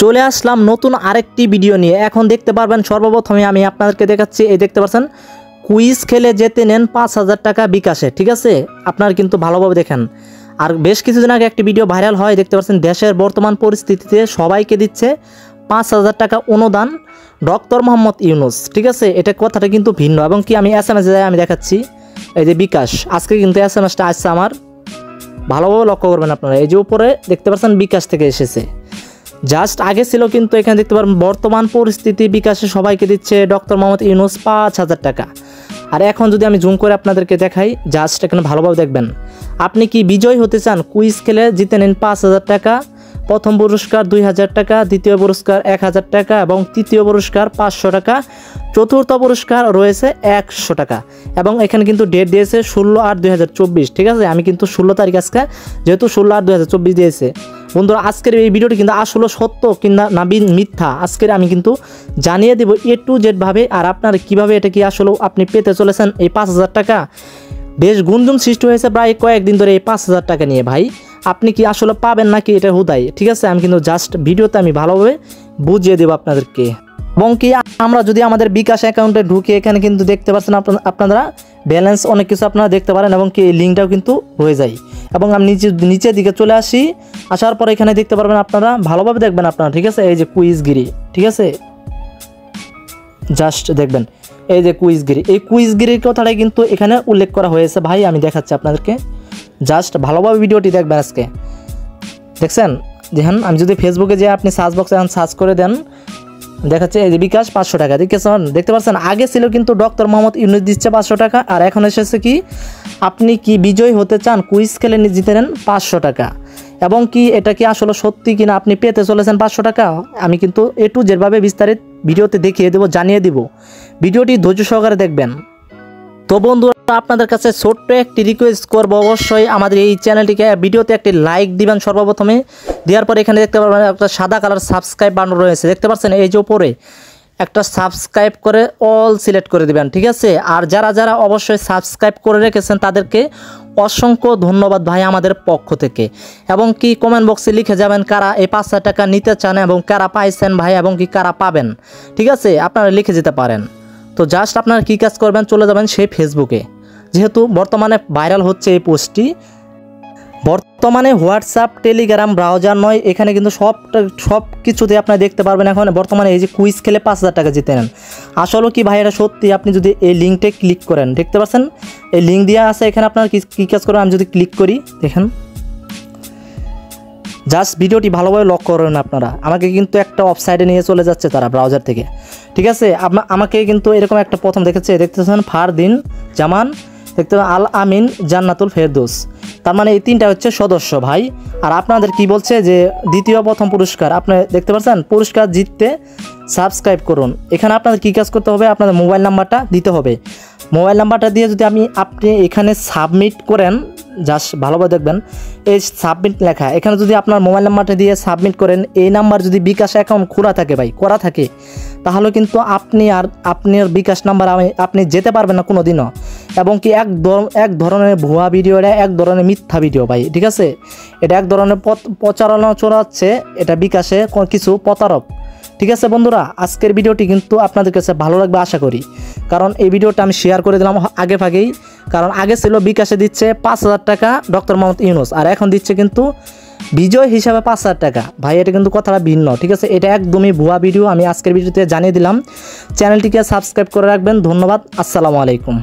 চলে আসলাম নতুন আরেকটি ভিডিও নিয়ে। এখন দেখতে পারবেন সর্বপ্রথমে আমি আপনাদেরকে দেখাচ্ছি, এই দেখতে পাচ্ছেন কুইজ খেলে যেতে নেন ৫,০০০ টাকা বিকাশে। ঠিক আছে, আপনারা কিন্তু ভালোভাবে দেখেন। আর বেশ কিছুদিন আগে একটি ভিডিও ভাইরাল হয়, দেখতে পাচ্ছেন দেশের বর্তমান পরিস্থিতিতে সবাইকে দিচ্ছে ৫,০০০ টাকা অনুদান ডক্টর মোহাম্মদ ইউনূস। ঠিক আছে, এটা কথাটা কিন্তু ভিন্ন এবং কি আমি SMS এ আমি দেখাচ্ছি, এই যে বিকাশ আজকে কিন্তু SMSটা আসছে আমার, ভালোভাবে লক্ষ্য করবেন আপনারা। এই যে উপরে দেখতে পাচ্ছেন বিকাশ থেকে এসেছে, জাস্ট আগে ছিল কিন্তু এখানে দেখতে পারেন বর্তমান পরিস্থিতি বিকাশে সবাইকে দিচ্ছে ডক্টর মোহাম্মদ ইউনূস ৫,০০০ টাকা। আর এখন যদি আমি জুম করে আপনাদেরকে দেখাই, জাস্ট এখানে ভালোভাবে দেখবেন। আপনি কি বিজয় হতে চান? কুইজ খেলে জিতে নিন ৫,০০০ টাকা। প্রথম পুরস্কার ২,০০০ টাকা, দ্বিতীয় পুরস্কার ১,০০০ টাকা এবং তৃতীয় পুরস্কার ৫০০ টাকা, চতুর্থ পুরস্কার রয়েছে ১০০ টাকা। এবং এখানে কিন্তু ডেট দিয়েছে ১৬/৮/২০২৪। ঠিক আছে, আমি কিন্তু ১৬ তারিখ আজকে, যেহেতু ১৬/৮/২০২৪ দিয়েছে। বন্ধুরা, আজকের এই ভিডিওটি কিন্তু আসলে সত্য কিংবা না মিথ্যা আজকের আমি কিন্তু জানিয়ে দেব A to Z ভাবে। আর আপনার কিভাবে এটা কি আসলে আপনি পেতে চলেছেন এই ৫,০০০ টাকা। বেশ গুঞ্জন সৃষ্টি হয়েছে প্রায় কয়েকদিন ধরে এই ৫,০০০ টাকা নিয়ে। ভাই আপনি কি আসলে পাবেন নাকি এটা হুদাই? ঠিক আছে, আমি কিন্তু জাস্ট ভিডিওতে আমি ভালোভাবে বুঝিয়ে দেবো আপনাদেরকে। এবং কি আমরা যদি আমাদের বিকাশ অ্যাকাউন্টে ঢুকে এখানে কিন্তু দেখতে পাচ্ছেন আপনারা ব্যালেন্স অনেক কিছু আপনারা দেখতে পারেন এবং কি লিঙ্কটাও কিন্তু হয়ে যায়। এবং আমি নিচের দিকে চলে আসি, আসার পর এখানে দেখতে পারবেন আপনারা, ভালোভাবে দেখবেন আপনারা। ঠিক আছে, এই যে কুইজগিরি, ঠিক আছে, জাস্ট দেখবেন এই যে কুইজগিরি, এই কুইজগিরির কথাটাই কিন্তু এখানে উল্লেখ করা হয়েছে। ভাই আমি দেখাচ্ছি আপনাদেরকে, জাস্ট ভালোভাবে ভিডিওটি দেখবেন। আজকে দেখছেন, দেখেন আমি যদি ফেসবুকে যে আপনি সার্চ বক্সে এখন সার্চ করে দেন, দেখাচ্ছে এই যে বিকাশ ৫০০ টাকা। দেখতে পাচ্ছেন আগে ছিল কিন্তু ডক্টর মোহাম্মদ ইউনূস দিচ্ছে ৫০০ টাকা, আর এখন এসেছে কি আপনি কি বিজয় হতে চান কুইজ খেলে জিতে নেন ৫০০ টাকা। এবং কি এটা কি আসলে সত্যি কিনা আপনি পেতে চলেছেন ৫০০ টাকা, আমি কিন্তু A to Z ভাবে বিস্তারিত ভিডিওতে দেখিয়ে দেবো, জানিয়ে দিব। ভিডিওটি ধৈর্য সহকারে দেখবেন। তো বন্ধুরা, আপনাদের কাছে ছোট্ট একটি রিকোয়েস্ট করবো, অবশ্যই আমাদের এই চ্যানেলটিকে ভিডিওতে একটি লাইক দিবেন সর্বপ্রথমে। দেওয়ার পরে এখানে দেখতে পারবেন একটা সাদা কালার সাবস্ক্রাইব বাটন রয়েছে, দেখতে পাচ্ছেন এই যে উপরে একটা সাবস্ক্রাইব করে অল সিলেক্ট করে দিবেন। ঠিক আছে, আর যারা যারা অবশ্যই সাবস্ক্রাইব করে রেখেছেন তাদেরকে অসংখ্য ধন্যবাদ ভাই আমাদের পক্ষ থেকে। এবং কি কমেন্ট বক্সে লিখে যাবেন কারা এই ৫,০০০ টাকা নিতে চান এবং কারা পাইছেন ভাই, এবং কি কারা পাবেন। ঠিক আছে, আপনারা লিখে যেতে পারেন। তো জাস্ট আপনারা কী কাজ করবেন, চলে যাবেন সেই ফেসবুকে, যেহেতু বর্তমানে ভাইরাল হচ্ছে এই পোস্টটি। বর্তমানে হোয়াটসঅ্যাপ টেলিগ্রাম ব্রাউজার নয়, এখানে কিন্তু সব কিছুতে আপনারা দেখতে পারবেন এখন বর্তমানে এই যে কুইজ খেলে ৫,০০০ টাকা জিতে নেন। আসলে কি ভাই এটা সত্যি? আপনি যদি এই লিঙ্কটা ক্লিক করেন, দেখতে পাচ্ছেন এই লিঙ্ক দেওয়া আছে এখানে, আপনারা কী কাজ করবেন, আমি যদি ক্লিক করি দেখেন, জাস্ট ভিডিওটি ভালোভাবে লক্ষ্য করেন আপনারা। আমাকে কিন্তু একটা ওয়েবসাইটে নিয়ে চলে যাচ্ছে তারা ব্রাউজার থেকে। ঠিক আছে, আমাকে কিন্তু এরকম একটা প্রথম দেখতেছেন ফারদিন জামান, দেখতে আল আমিন জান্নাতুল ফেরদৌস, তার মানে এই তিনটা হচ্ছে সদস্য ভাই। আর আপনাদের কি বলছে যে দ্বিতীয় প্রথম পুরস্কার, আপনি দেখতে পাচ্ছেন পুরস্কার জিততে সাবস্ক্রাইব করুন। এখানে আপনাদের কী কাজ করতে হবে, আপনাদের মোবাইল নাম্বারটা দিতে হবে। মোবাইল নাম্বারটা দিয়ে যদি আপনি এখানে সাবমিট করেন, জাস্ট ভালোভাবে দেখবেন এই সাবমিট লেখা, এখানে যদি আপনার মোবাইল নাম্বারটা দিয়ে সাবমিট করেন, এই নাম্বার যদি বিকাশ অ্যাকাউন্ট খোলা থাকে ভাই, করা থাকে, তাহলে কিন্তু আপনার বিকাশ নাম্বার আপনি যেতে পারবেন না কোনো দিনও। এবং কি এক ধরনের ভুয়া ভিডিও, এটা এক ধরনের মিথ্যা ভিডিও ভাই। ঠিক আছে, এটা এক ধরনের প্রচারণা চলাচ্ছে, এটা বিকাশে কিছু প্রতারক। ঠিক আছে বন্ধুরা, আজকের ভিডিওটি কিন্তু আপনাদের কাছে ভালো লাগবে আশা করি, কারণ এই ভিডিওটা আমি শেয়ার করে দিলাম আগেই। কারণ আগে ছিল বিকাশে দিচ্ছে ৫,০০০ টাকা ডক্টর মোহাম্মদ ইউনূস, আর এখন দিচ্ছে কিন্তু বিজয় হিসাবে ৫,০০০ টাকা। ভাই এটা কিন্তু কথাটা ভিন্ন। ঠিক আছে, এটা একদমই ভুয়া ভিডিও, আমি আজকের ভিডিওতে জানিয়ে দিলাম। চ্যানেলটিকে সাবস্ক্রাইব করে রাখবেন। ধন্যবাদ, আসসালামু আলাইকুম।